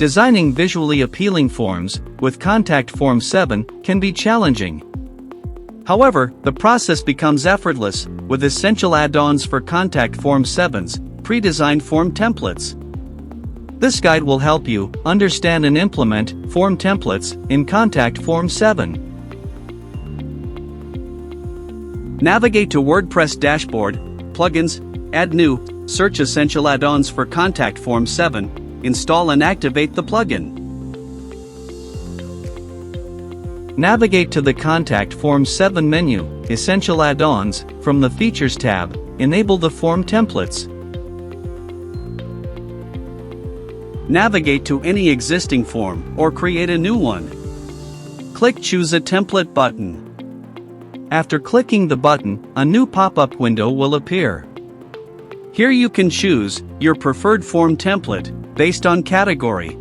Designing visually appealing forms with Contact Form 7 can be challenging. However, the process becomes effortless with Essential Add-ons for Contact Form 7's pre-designed form templates. This guide will help you understand and implement form templates in Contact Form 7. Navigate to WordPress dashboard, Plugins, Add New, search Essential Add-ons for Contact Form 7, install and activate the plugin. Navigate to the Contact Form 7 menu, Essential Add-ons, from the Features tab, enable the form templates. Navigate to any existing form or create a new one. Click Choose a Template button. After clicking the button, a new pop-up window will appear. Here you can choose your preferred form template based on category.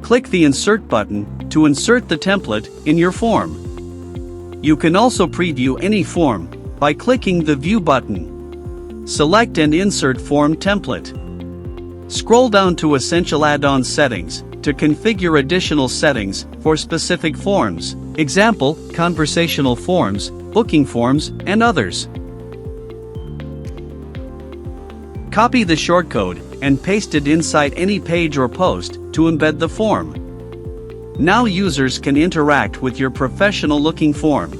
Click the Insert button to insert the template in your form. You can also preview any form by clicking the View button. Select and insert form template. Scroll down to Essential Add-ons settings to configure additional settings for specific forms, example, conversational forms, booking forms, and others. Copy the shortcode and paste it inside any page or post to embed the form. Now users can interact with your professional-looking form.